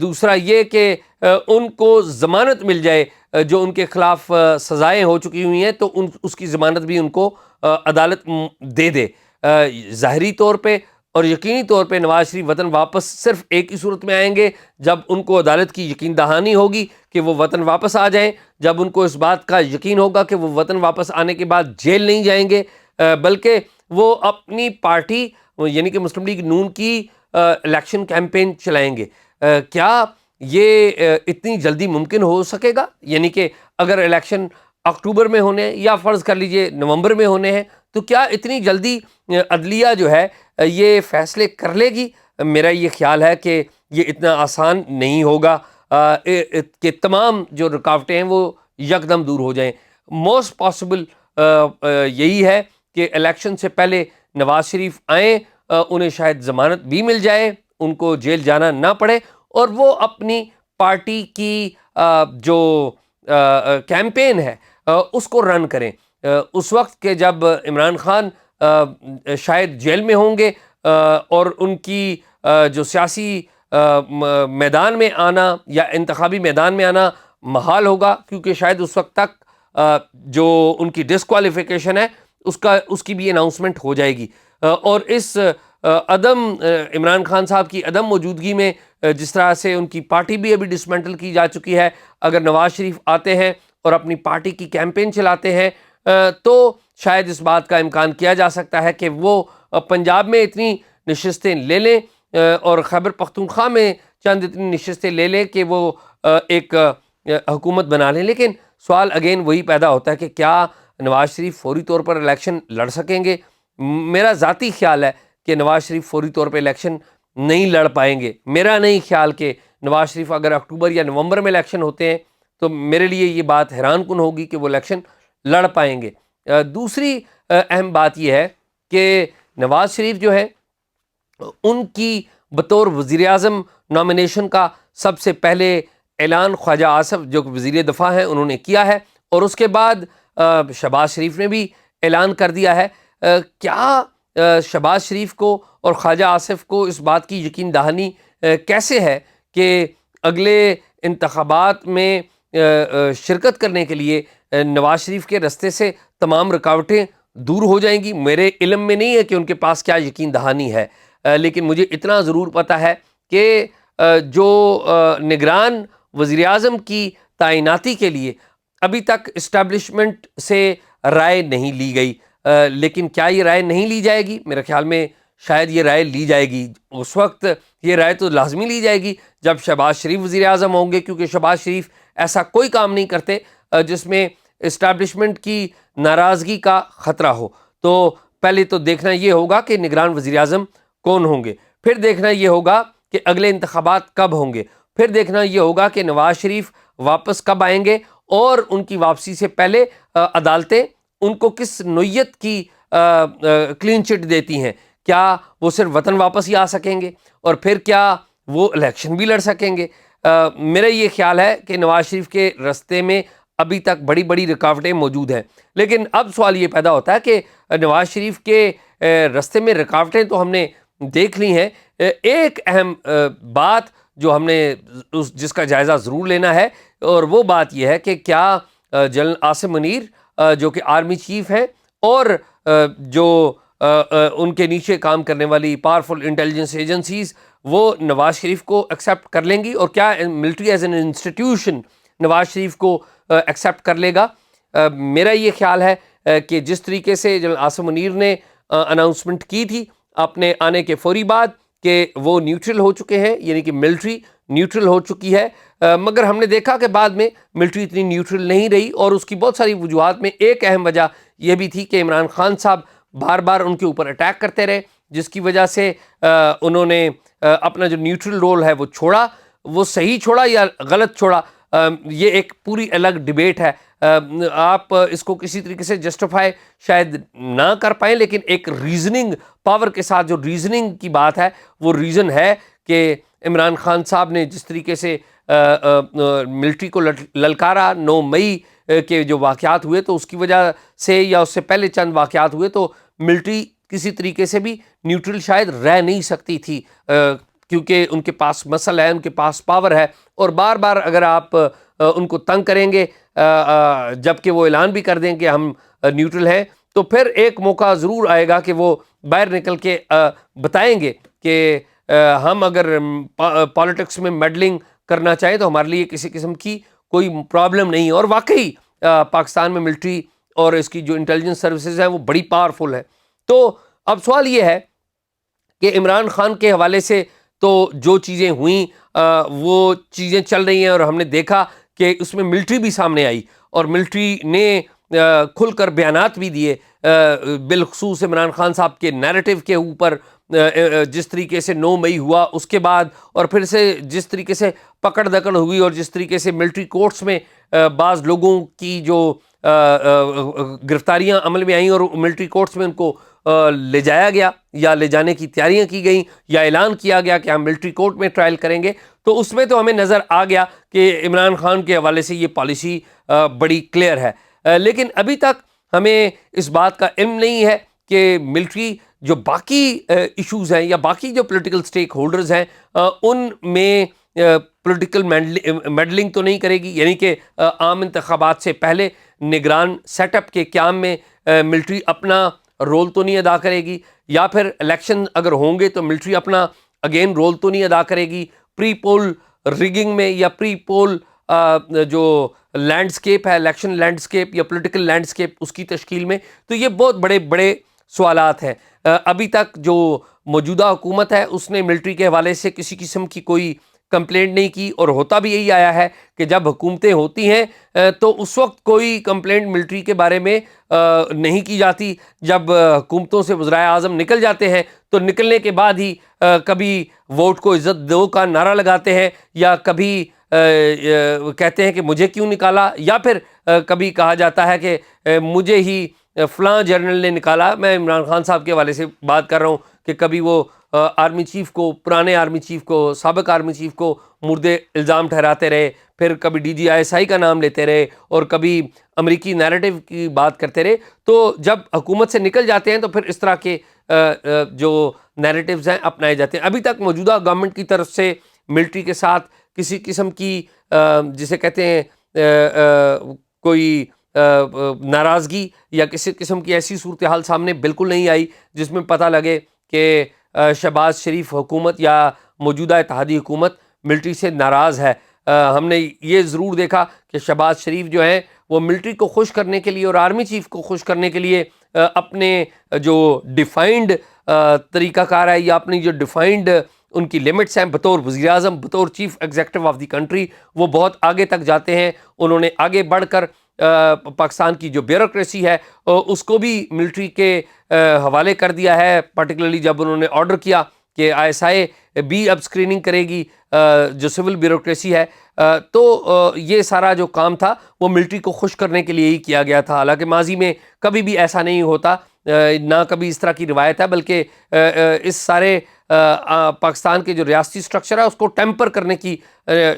دوسرا یہ کہ ان کو ضمانت مل جائے جو ان کے خلاف سزائیں ہو چکی ہوئی ہیں، تو اس کی ضمانت بھی ان کو عدالت دے دے۔ ظاہری طور پہ اور یقینی طور پہ نواز شریف وطن واپس صرف ایک ہی صورت میں آئیں گے، جب ان کو عدالت کی یقین دہانی ہوگی کہ وہ وطن واپس آ جائیں، جب ان کو اس بات کا یقین ہوگا کہ وہ وطن واپس آنے کے بعد جیل نہیں جائیں گے، بلکہ وہ اپنی پارٹی یعنی کہ مسلم لیگ نون کی الیکشن کیمپین چلائیں گے۔ کیا یہ اتنی جلدی ممکن ہو سکے گا؟ یعنی کہ اگر الیکشن اکتوبر میں ہونے ہیں یا فرض کر لیجئے نومبر میں ہونے ہیں، تو کیا اتنی جلدی عدلیہ جو ہے یہ فیصلے کر لے گی؟ میرا یہ خیال ہے کہ یہ اتنا آسان نہیں ہوگا کہ تمام جو رکاوٹیں ہیں وہ یکدم دور ہو جائیں۔ موسٹ پاسبل یہی ہے کہ الیکشن سے پہلے نواز شریف آئیں، انہیں شاید ضمانت بھی مل جائے، ان کو جیل جانا نہ پڑے، اور وہ اپنی پارٹی کی جو کیمپین ہے اس کو رن کریں۔ اس وقت کہ جب عمران خان شاید جیل میں ہوں گے اور ان کی جو سیاسی میدان میں آنا یا انتخابی میدان میں آنا محال ہوگا، کیونکہ شاید اس وقت تک جو ان کی ڈسکوالیفیکیشن ہے اس کی بھی اناؤنسمنٹ ہو جائے گی، اور اس عمران خان صاحب کی عدم موجودگی میں جس طرح سے ان کی پارٹی بھی ابھی ڈسمنٹل کی جا چکی ہے، اگر نواز شریف آتے ہیں اور اپنی پارٹی کی کیمپین چلاتے ہیں تو شاید اس بات کا امکان کیا جا سکتا ہے کہ وہ پنجاب میں اتنی نشستیں لے لیں اور خیبر پختونخوا میں چند اتنی نشستیں لے لیں کہ وہ ایک حکومت بنا لیں۔ لیکن سوال اگین وہی پیدا ہوتا ہے کہ کیا نواز شریف فوری طور پر الیکشن لڑ سکیں گے؟ میرا ذاتی خیال ہے کہ نواز شریف فوری طور پہ الیکشن نہیں لڑ پائیں گے۔ میرا نہیں خیال کہ نواز شریف اگر اکتوبر یا نومبر میں الیکشن ہوتے ہیں تو میرے لیے یہ بات حیران کن ہوگی کہ وہ الیکشن لڑ پائیں گے۔ دوسری اہم بات یہ ہے کہ نواز شریف جو ہے ان کی بطور وزیر اعظم نامینیشن کا سب سے پہلے اعلان خواجہ آصف جو وزیر دفاع ہیں انہوں نے کیا ہے، اور اس کے بعد شہباز شریف نے بھی اعلان کر دیا ہے۔ کیا شہباز شریف کو اور خواجہ آصف کو اس بات کی یقین دہانی کیسے ہے کہ اگلے انتخابات میں شرکت کرنے کے لیے نواز شریف کے رستے سے تمام رکاوٹیں دور ہو جائیں گی؟ میرے علم میں نہیں ہے کہ ان کے پاس کیا یقین دہانی ہے، لیکن مجھے اتنا ضرور پتہ ہے کہ جو نگران وزیر اعظم کی تعیناتی کے لیے ابھی تک اسٹیبلشمنٹ سے رائے نہیں لی گئی، لیکن کیا یہ رائے نہیں لی جائے گی؟ میرے خیال میں شاید یہ رائے لی جائے گی۔ اس وقت یہ رائے تو لازمی لی جائے گی جب شہباز شریف وزیر اعظم ہوں گے، کیونکہ شہباز شریف ایسا کوئی کام نہیں کرتے جس میں اسٹیبلشمنٹ کی ناراضگی کا خطرہ ہو۔ تو پہلے تو دیکھنا یہ ہوگا کہ نگران وزیر اعظم کون ہوں گے، پھر دیکھنا یہ ہوگا کہ اگلے انتخابات کب ہوں گے، پھر دیکھنا یہ ہوگا کہ نواز شریف واپس کب آئیں گے، اور ان کی واپسی سے پہلے عدالتیں ان کو کس نوعیت کی کلین چٹ دیتی ہیں۔ کیا وہ صرف وطن واپس ہی آ سکیں گے، اور پھر کیا وہ الیکشن بھی لڑ سکیں گے؟ میرا یہ خیال ہے کہ نواز شریف کے رستے میں ابھی تک بڑی بڑی رکاوٹیں موجود ہیں، لیکن اب سوال یہ پیدا ہوتا ہے کہ نواز شریف کے رستے میں رکاوٹیں تو ہم نے دیکھ لی ہیں، ایک اہم بات جو ہم نے جس کا جائزہ ضرور لینا ہے، اور وہ بات یہ ہے کہ کیا جنرل عاصم منیر جو کہ آرمی چیف ہیں اور جو ان کے نیچے کام کرنے والی پاورفل انٹیلیجنس ایجنسیز وہ نواز شریف کو ایکسیپٹ کر لیں گی، اور کیا military as an institution Nawaz Sharif کو ایکسیپٹ کر لے گا؟ میرا یہ خیال ہے کہ جس طریقے سے جنرل عاصم منیر نے اناؤنسمنٹ کی تھی اپنے آنے کے فوری بعد کہ وہ نیوٹرل ہو چکے ہیں، یعنی کہ ملٹری نیوٹرل ہو چکی ہے، مگر ہم نے دیکھا کہ بعد میں ملٹری اتنی نیوٹرل نہیں رہی، اور اس کی بہت ساری وجوہات میں ایک اہم وجہ یہ بھی تھی کہ عمران خان صاحب بار بار ان کے اوپر اٹیک کرتے رہے، جس کی وجہ سے انہوں نے اپنا جو نیوٹرل رول ہے وہ چھوڑا۔ وہ صحیح چھوڑا یا غلط چھوڑا یہ ایک پوری الگ ڈیبیٹ ہے، آپ اس کو کسی طریقے سے جسٹیفائی شاید نہ کر پائیں، لیکن ایک ریزننگ پاور کے ساتھ جو ریزننگ کی بات ہے وہ ریزن ہے کہ عمران خان صاحب نے جس طریقے سے ملٹری کو للکارا 9 مئی کے جو واقعات ہوئے تو اس کی وجہ سے، یا اس سے پہلے چند واقعات ہوئے، تو ملٹری کسی طریقے سے بھی نیوٹرل شاید رہ نہیں سکتی تھی کیونکہ ان کے پاس مسل ہے، ان کے پاس پاور ہے، اور بار بار اگر آپ ان کو تنگ کریں گے جب کہ وہ اعلان بھی کر دیں کہ ہم نیوٹرل ہیں، تو پھر ایک موقع ضرور آئے گا کہ وہ باہر نکل کے بتائیں گے کہ ہم اگر پالیٹکس میں میڈلنگ کرنا چاہیں تو ہمارے لیے کسی قسم کی کوئی پرابلم نہیں ہے۔ اور واقعی پاکستان میں ملٹری اور اس کی جو انٹیلیجنس سروسز ہیں وہ بڑی پاورفل ہے۔ تو اب سوال یہ ہے کہ عمران خان کے حوالے سے تو جو چیزیں ہوئیں وہ چیزیں چل رہی ہیں، اور ہم نے دیکھا کہ اس میں ملٹری بھی سامنے آئی، اور ملٹری نے کھل کر بیانات بھی دیے، بالخصوص عمران خان صاحب کے نیریٹو کے اوپر، جس طریقے سے 9 مئی ہوا اس کے بعد، اور پھر سے جس طریقے سے پکڑ دکڑ ہوئی، اور جس طریقے سے ملٹری کورٹس میں بعض لوگوں کی جو گرفتاریاں عمل میں آئیں اور ملٹری کورٹس میں ان کو لے جایا گیا یا لے جانے کی تیاریاں کی گئیں، یا اعلان کیا گیا کہ ہم ملٹری کورٹ میں ٹرائل کریں گے، تو اس میں تو ہمیں نظر آ گیا کہ عمران خان کے حوالے سے یہ پالیسی بڑی کلیئر ہے۔ لیکن ابھی تک ہمیں اس بات کا علم نہیں ہے کہ ملٹری جو باقی ایشوز ہیں یا باقی جو پولیٹیکل سٹیک ہولڈرز ہیں ان میں پولیٹیکل میڈلنگ تو نہیں کرے گی، یعنی کہ عام انتخابات سے پہلے نگران سیٹ اپ کے قیام میں ملٹری اپنا رول تو نہیں ادا کرے گی، یا پھر الیکشن اگر ہوں گے تو ملٹری اپنا اگین رول تو نہیں ادا کرے گی پری پول ریگنگ میں، یا پری پول جو لینڈسکیپ ہے، الیکشن لینڈسکیپ یا پولیٹیکل لینڈسکیپ اس کی تشکیل میں۔ تو یہ بہت بڑے بڑے سوالات ہیں۔ ابھی تک جو موجودہ حکومت ہے اس نے ملٹری کے حوالے سے کسی قسم کی کوئی کمپلینٹ نہیں کی، اور ہوتا بھی یہی آیا ہے کہ جب حکومتیں ہوتی ہیں تو اس وقت کوئی کمپلینٹ ملٹری کے بارے میں نہیں کی جاتی، جب حکومتوں سے وزرائے اعظم نکل جاتے ہیں تو نکلنے کے بعد ہی کبھی ووٹ کو عزت دو کا نعرہ لگاتے ہیں، یا کبھی کہتے ہیں کہ مجھے کیوں نکالا، یا پھر کبھی کہا جاتا ہے کہ مجھے ہی فلاں جنرل نے نکالا۔ میں عمران خان صاحب کے حوالے سے بات کر رہا ہوں کہ کبھی وہ آرمی چیف کو، پرانے آرمی چیف کو، سابق آرمی چیف کو مردے الزام ٹھہراتے رہے، پھر کبھی DGI کا نام لیتے رہے، اور کبھی امریکی نیریٹو کی بات کرتے رہے۔ تو جب حکومت سے نکل جاتے ہیں تو پھر اس طرح کے جو نیریٹوز ہیں اپنائے جاتے ہیں۔ ابھی تک موجودہ گورنمنٹ کی طرف سے ملٹری کے ساتھ کسی قسم کی جسے کہتے ہیں کوئی ناراضگی یا کسی قسم کی ایسی صورتحال سامنے بالکل نہیں آئی جس میں پتہ لگے کہ شہباز شریف حکومت یا موجودہ اتحادی حکومت ملٹری سے ناراض ہے۔ ہم نے یہ ضرور دیکھا کہ شہباز شریف جو ہیں وہ ملٹری کو خوش کرنے کے لیے اور آرمی چیف کو خوش کرنے کے لیے اپنے جو ڈیفائنڈ طریقہ کار ہے یا اپنی جو ڈیفائنڈ ان کی لمٹس ہیں بطور وزیر اعظم، بطور chief executive of the country, وہ بہت آگے تک جاتے ہیں۔ انہوں نے آگے بڑھ کر پاکستان کی جو بیوروکریسی ہے اس کو بھی ملٹری کے حوالے کر دیا ہے، پرٹیکولرلی جب انہوں نے آرڈر کیا کہ ISI بھی اب اسکریننگ کرے گی جو سول بیوروکریسی ہے، تو یہ سارا جو کام تھا وہ ملٹری کو خوش کرنے کے لیے ہی کیا گیا تھا۔ حالانکہ ماضی میں کبھی بھی ایسا نہیں ہوتا، نہ کبھی اس طرح کی روایت ہے، بلکہ اس سارے پاکستان کے جو ریاستی سٹرکچر ہے اس کو ٹیمپر کرنے کی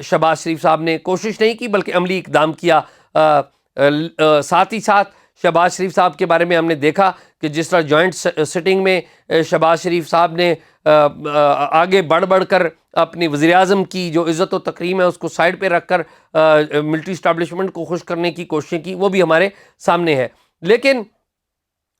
شہباز شریف صاحب نے کوشش نہیں کی بلکہ عملی اقدام کیا۔ ساتھ ہی ساتھ شہباز شریف صاحب کے بارے میں ہم نے دیکھا کہ جس طرح جوائنٹ سٹنگ میں شہباز شریف صاحب نے آگے بڑھ بڑھ کر اپنی وزیر اعظم کی جو عزت و تکریم ہے اس کو سائڈ پہ رکھ کر ملٹری اسٹیبلشمنٹ کو خوش کرنے کی کوششیں کی، وہ بھی ہمارے سامنے ہے۔ لیکن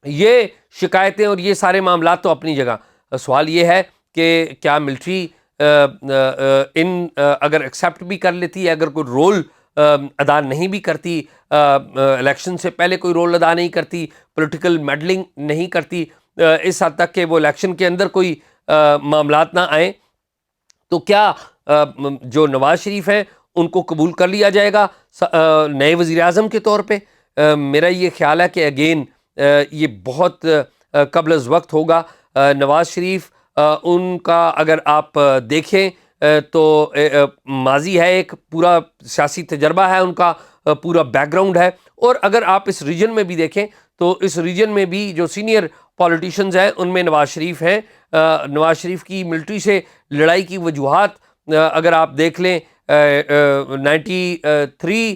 یہ شکایتیں اور یہ سارے معاملات تو اپنی جگہ، سوال یہ ہے کہ کیا ملٹری ان اگر ایکسیپٹ بھی کر لیتی ہے، اگر کوئی رول ادا نہیں بھی کرتی، الیکشن سے پہلے کوئی رول ادا نہیں کرتی، پولیٹیکل میڈلنگ نہیں کرتی، اس حد تک کہ وہ الیکشن کے اندر کوئی معاملات نہ آئیں، تو کیا جو نواز شریف ہیں ان کو قبول کر لیا جائے گا نئے وزیر اعظم کے طور پہ؟ میرا یہ خیال ہے کہ اگین یہ بہت قبل از وقت ہوگا۔ نواز شریف ان کا اگر آپ دیکھیں تو ماضی ہے، ایک پورا سیاسی تجربہ ہے ان کا، پورا بیک گراؤنڈ ہے، اور اگر آپ اس ریجن میں بھی دیکھیں تو اس ریجن میں بھی جو سینئر پولیٹیشنز ہیں ان میں نواز شریف ہیں۔ نواز شریف کی ملٹری سے لڑائی کی وجوہات اگر آپ دیکھ لیں 93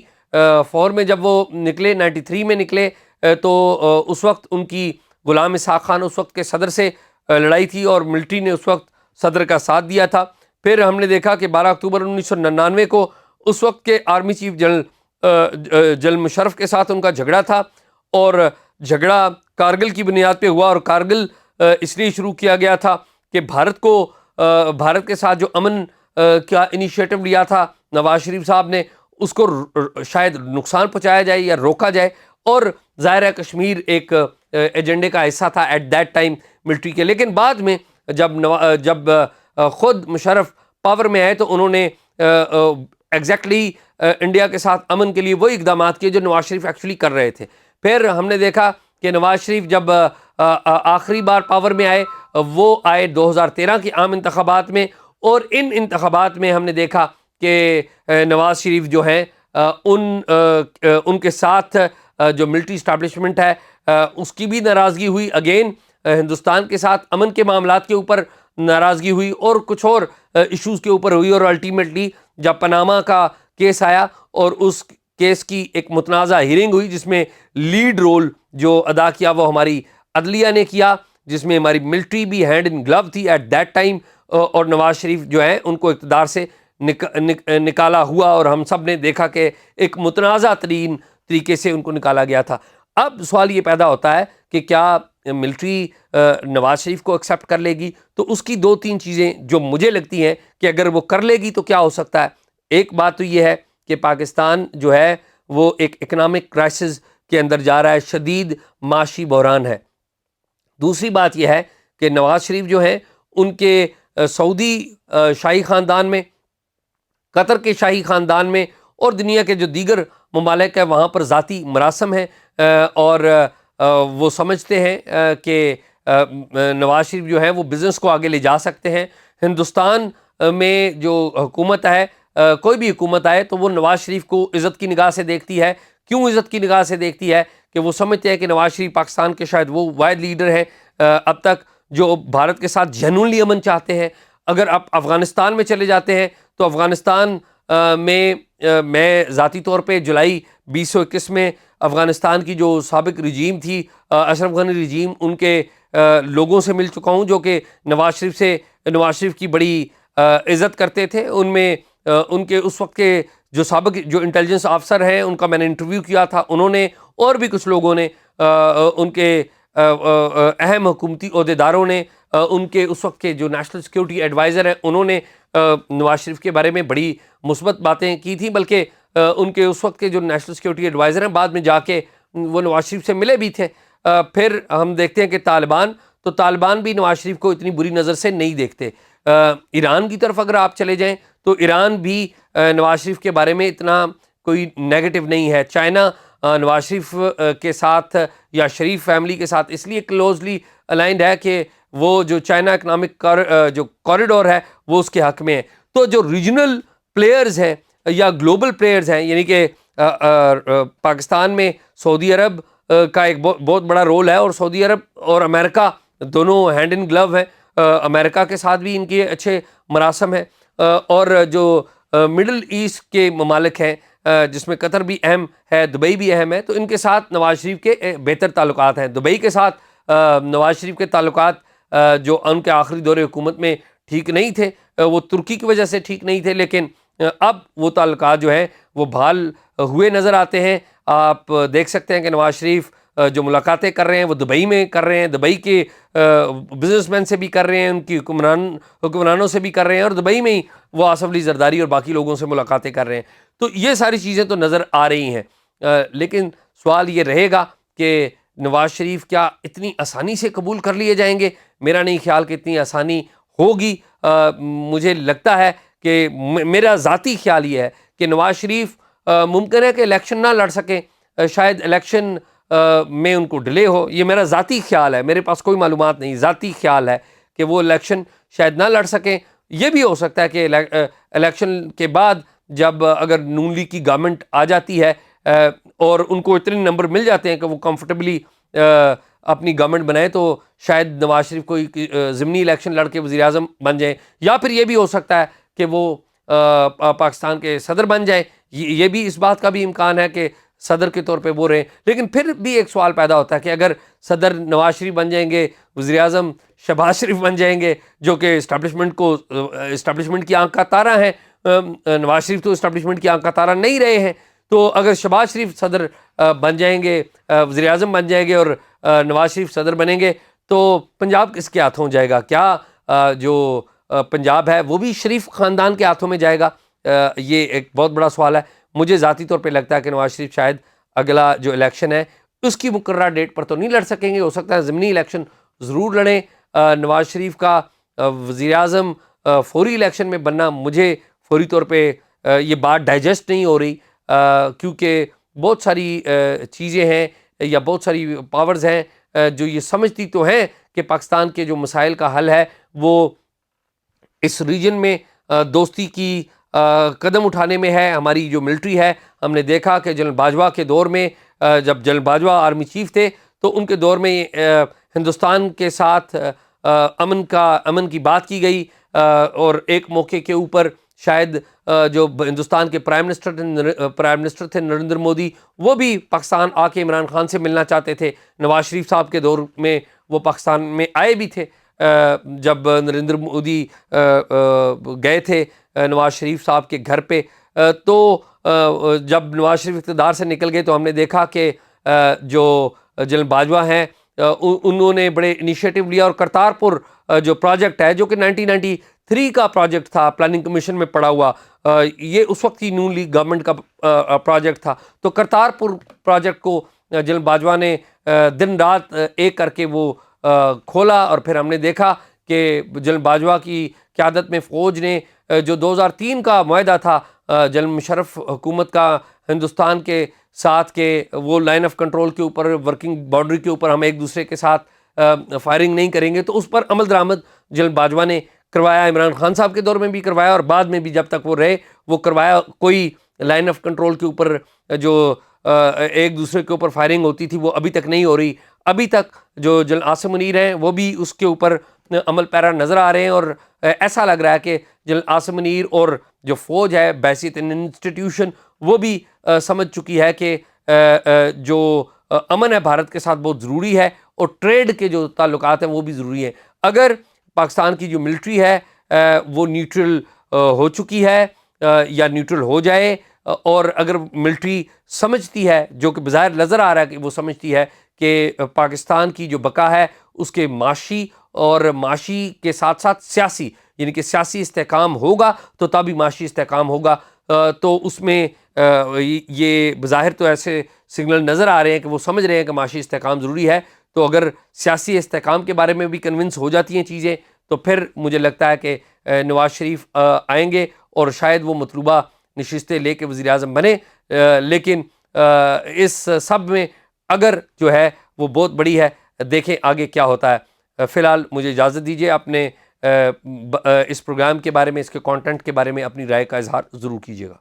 میں جب وہ نکلے، 93 میں نکلے تو اس وقت ان کی غلام اسحاق خان اس وقت کے صدر سے لڑائی تھی اور ملٹری نے اس وقت صدر کا ساتھ دیا تھا۔ پھر ہم نے دیکھا کہ 12 اکتوبر 1999 کو اس وقت کے آرمی چیف جنرل مشرف کے ساتھ ان کا جھگڑا تھا، اور جھگڑا کارگل کی بنیاد پہ ہوا، اور کارگل اس لیے شروع کیا گیا تھا کہ بھارت کے ساتھ جو امن کا انیشیٹو لیا تھا نواز شریف صاحب نے، اس کو شاید نقصان پہنچایا جائے یا روکا جائے، اور ظاہر ہے کشمیر ایک ایجنڈے کا حصہ تھا ایٹ دیٹ ٹائم ملٹری کے. لیکن بعد میں جب خود مشرف پاور میں آئے تو انہوں نے ایگزیکٹلی انڈیا کے ساتھ امن کے لیے وہی اقدامات کیے جو نواز شریف ایکچولی کر رہے تھے. پھر ہم نے دیکھا کہ نواز شریف جب آخری بار پاور میں آئے، وہ آئے 2013 کے عام انتخابات میں، اور ان انتخابات میں ہم نے دیکھا کہ نواز شریف جو ہیں ان کے ساتھ جو ملٹری اسٹیبلشمنٹ ہے اس کی بھی ناراضگی ہوئی، اگین ہندوستان کے ساتھ امن کے معاملات کے اوپر ناراضگی ہوئی، اور کچھ اور ایشوز کے اوپر ہوئی، اور الٹیمیٹلی جب پاناما کا کیس آیا اور اس کیس کی ایک متنازع ہیرنگ ہوئی جس میں لیڈ رول جو ادا کیا وہ ہماری عدلیہ نے کیا، جس میں ہماری ملٹری بھی ہینڈ ان گلو تھی ایٹ دیٹ ٹائم، اور نواز شریف جو ہیں ان کو اقتدار سے نکالا ہوا، اور ہم سب نے دیکھا کہ ایک متنازع ترین طریقے سے ان کو نکالا گیا تھا. اب سوال یہ پیدا ہوتا ہے کہ کیا ملٹری نواز شریف کو ایکسیپٹ کر لے گی؟ تو اس کی 2-3 چیزیں جو مجھے لگتی ہیں کہ اگر وہ کر لے گی تو کیا ہو سکتا ہے. ایک بات تو یہ ہے کہ پاکستان جو ہے وہ ایک اکنامک کرائسس کے اندر جا رہا ہے، شدید معاشی بحران ہے. دوسری بات یہ ہے کہ نواز شریف جو ہیں ان کے سعودی شاہی خاندان میں، قطر کے شاہی خاندان میں، اور دنیا کے جو دیگر ممالک ہیں وہاں پر ذاتی مراسم ہیں، اور وہ سمجھتے ہیں کہ نواز شریف جو ہے وہ بزنس کو آگے لے جا سکتے ہیں. ہندوستان میں جو حکومت ہے، کوئی بھی حکومت آئے تو وہ نواز شریف کو عزت کی نگاہ سے دیکھتی ہے. کیوں عزت کی نگاہ سے دیکھتی ہے؟ کہ وہ سمجھتے ہیں کہ نواز شریف پاکستان کے شاید وہ واحد لیڈر ہیں اب تک جو بھارت کے ساتھ جینونلی امن چاہتے ہیں. اگر آپ افغانستان میں چلے جاتے ہیں تو افغانستان میں ذاتی طور پہ جولائی 2021 میں افغانستان کی جو سابق رجیم تھی، اشرف غنی رجیم، ان کے لوگوں سے مل چکا ہوں جو کہ نواز شریف کی بڑی عزت کرتے تھے. ان میں ان کے اس وقت کے جو سابق جو انٹیلیجنس آفسر ہیں ان کا میں نے انٹرویو کیا تھا، انہوں نے اور بھی کچھ لوگوں نے، ان کے اہم حکومتی عہدیداروں نے، ان کے اس وقت کے جو نیشنل سیکیورٹی ایڈوائزر ہیں انہوں نے نواز شریف کے بارے میں بڑی مثبت باتیں کی تھیں. بلکہ ان کے اس وقت کے جو نیشنل سیکیورٹی ایڈوائزر ہیں بعد میں جا کے وہ نواز شریف سے ملے بھی تھے. پھر ہم دیکھتے ہیں کہ طالبان بھی نواز شریف کو اتنی بری نظر سے نہیں دیکھتے. ایران کی طرف اگر آپ چلے جائیں تو ایران بھی نواز شریف کے بارے میں اتنا کوئی نیگیٹو نہیں ہے. چائنا نواز شریف کے ساتھ یا شریف فیملی کے ساتھ اس لیے کلوزلی الائنڈ ہے کہ وہ جو چائنا اکنامک جو کوریڈور ہے وہ اس کے حق میں ہے. تو جو ریجنل پلیئرز ہیں یا گلوبل پلیئرز ہیں، یعنی کہ پاکستان میں سعودی عرب کا ایک بہت بڑا رول ہے، اور سعودی عرب اور امریکہ دونوں ہینڈ ان گلو ہیں. امریکہ کے ساتھ بھی ان کے اچھے مراسم ہیں، اور جو مڈل ایسٹ کے ممالک ہیں جس میں قطر بھی اہم ہے، دبئی بھی اہم ہے، تو ان کے ساتھ نواز شریف کے بہتر تعلقات ہیں. دبئی کے ساتھ نواز شریف کے تعلقات جو ان کے آخری دور حکومت میں ٹھیک نہیں تھے، وہ ترکی کی وجہ سے ٹھیک نہیں تھے، لیکن اب وہ تعلقات جو ہیں وہ بحال ہوئے نظر آتے ہیں. آپ دیکھ سکتے ہیں کہ نواز شریف جو ملاقاتیں کر رہے ہیں وہ دبئی میں کر رہے ہیں، دبئی کے بزنس مین سے بھی کر رہے ہیں، ان کی حکمرانوں سے بھی کر رہے ہیں، اور دبئی میں ہی وہ آصف علی زرداری اور باقی لوگوں سے ملاقاتیں کر رہے ہیں. تو یہ ساری چیزیں تو نظر آ رہی ہیں، لیکن سوال یہ رہے گا کہ نواز شریف کیا اتنی آسانی سے قبول کر لیے جائیں گے؟ میرا نہیں خیال کہ اتنی آسانی ہوگی. مجھے لگتا ہے کہ میرا ذاتی خیال یہ ہے کہ نواز شریف ممکن ہے کہ الیکشن نہ لڑ سکیں، شاید الیکشن میں ان کو ڈیلے ہو. یہ میرا ذاتی خیال ہے، میرے پاس کوئی معلومات نہیں، ذاتی خیال ہے کہ وہ الیکشن شاید نہ لڑ سکیں. یہ بھی ہو سکتا ہے کہ الیکشن کے بعد جب اگر نون لیگ کی گورنمنٹ آ جاتی ہے اور ان کو اتنے نمبر مل جاتے ہیں کہ وہ کمفرٹیبلی اپنی گورنمنٹ بنائے، تو شاید نواز شریف کوئی ضمنی الیکشن لڑ کے وزیر اعظم بن جائیں، یا پھر یہ بھی ہو سکتا ہے کہ وہ پاکستان کے صدر بن جائیں. یہ بھی اس بات کا بھی امکان ہے کہ صدر کے طور پہ وہ رہے. لیکن پھر بھی ایک سوال پیدا ہوتا ہے کہ اگر صدر نواز شریف بن جائیں گے, وزیر اعظم شہباز شریف بن جائیں گے, جو کہ اسٹیبلشمنٹ کی آنکھ کا تارا ہیں, نواز شریف تو اسٹیبلشمنٹ کی آنکھ کا تارا نہیں رہے ہیں, تو اگر شہباز شریف صدر بن جائیں گے, وزیر اعظم بن جائیں گے اور نواز شریف صدر بنیں گے, تو پنجاب کس کے ہاتھوں جائے گا؟ کیا جو پنجاب ہے وہ بھی شریف خاندان کے ہاتھوں میں جائے گا؟ یہ ایک بہت بڑا سوال ہے. مجھے ذاتی طور پہ لگتا ہے کہ نواز شریف شاید اگلا جو الیکشن ہے اس کی مقررہ ڈیٹ پر تو نہیں لڑ سکیں گے, ہو سکتا ہے ضمنی الیکشن ضرور لڑیں. نواز شریف کا وزیر اعظم فوری الیکشن میں بننا مجھے فوری طور پہ یہ بات ڈائجسٹ نہیں ہو رہی, کیونکہ بہت ساری چیزیں ہیں یا بہت ساری پاورز ہیں جو یہ سمجھتی تو ہیں کہ پاکستان کے جو مسائل کا حل ہے وہ اس ریجن میں دوستی کی قدم اٹھانے میں ہے. ہماری جو ملٹری ہے, ہم نے دیکھا کہ جنرل باجوہ کے دور میں, جب جنرل باجوہ آرمی چیف تھے تو ان کے دور میں ہندوستان کے ساتھ امن کی بات کی گئی, اور ایک موقع کے اوپر شاید جو ہندوستان کے پرائم منسٹر تھے نریندر مودی, وہ بھی پاکستان آ کے عمران خان سے ملنا چاہتے تھے. نواز شریف صاحب کے دور میں وہ پاکستان میں آئے بھی تھے, جب نریندر مودی گئے تھے نواز شریف صاحب کے گھر پہ. تو جب نواز شریف اقتدار سے نکل گئے تو ہم نے دیکھا کہ جو جنرل باجوہ ہیں انہوں نے بڑے انیشیٹو لیا, اور کرتارپور جو پروجیکٹ ہے جو کہ 1993 کا پروجیکٹ تھا, پلاننگ کمیشن میں پڑا ہوا, یہ اس وقت کی نون لیگ گورنمنٹ کا پروجیکٹ تھا. تو کرتارپور پروجیکٹ کو جنرل باجوہ نے دن رات ایک کر کے وہ کھولا, اور پھر ہم نے دیکھا کہ جنرل باجوہ کی قیادت میں فوج نے جو 2003 کا معاہدہ تھا جنرل مشرف حکومت کا ہندوستان کے ساتھ, کہ وہ لائن آف کنٹرول کے اوپر, ورکنگ باؤنڈری کے اوپر ہم ایک دوسرے کے ساتھ فائرنگ نہیں کریں گے, تو اس پر عمل درآمد جنرل باجوہ نے کروایا. عمران خان صاحب کے دور میں بھی کروایا, اور بعد میں بھی جب تک وہ رہے وہ کروایا. کوئی لائن آف کنٹرول کے اوپر جو ایک دوسرے کے اوپر فائرنگ ہوتی تھی وہ ابھی تک نہیں ہو رہی. ابھی تک جو جنرل عاصم منیر ہیں وہ بھی اس کے اوپر عمل پیرا نظر آ رہے ہیں, اور ایسا لگ رہا ہے کہ جنرل عاصم منیر اور جو فوج ہے بحیثیت انسٹیٹیوشن وہ بھی سمجھ چکی ہے کہ جو امن ہے بھارت کے ساتھ بہت ضروری ہے, اور ٹریڈ کے جو تعلقات ہیں وہ بھی ضروری ہیں. اگر پاکستان کی جو ملٹری ہے وہ نیوٹرل ہو چکی ہے یا نیوٹرل ہو جائے, اور اگر ملٹری سمجھتی ہے, جو کہ بظاہر نظر آ رہا ہے کہ وہ سمجھتی ہے کہ پاکستان کی جو بقا ہے اس کے معاشی اور معاشی کے ساتھ ساتھ سیاسی, یعنی کہ سیاسی استحکام ہوگا تو تبھی معاشی استحکام ہوگا, تو اس میں یہ بظاہر تو ایسے سگنل نظر آ رہے ہیں کہ وہ سمجھ رہے ہیں کہ معاشی استحکام ضروری ہے. تو اگر سیاسی استحکام کے بارے میں بھی کنونس ہو جاتی ہیں چیزیں, تو پھر مجھے لگتا ہے کہ نواز شریف آئیں گے اور شاید وہ مطلوبہ نشستیں لے کے وزیر اعظم بنے. لیکن اس سب میں اگر جو ہے وہ بہت بڑی ہے, دیکھیں آگے کیا ہوتا ہے. فی الحال مجھے اجازت دیجیے, اپنے اس پروگرام کے بارے میں, اس کے کانٹینٹ کے بارے میں اپنی رائے کا اظہار ضرور کیجیے گا.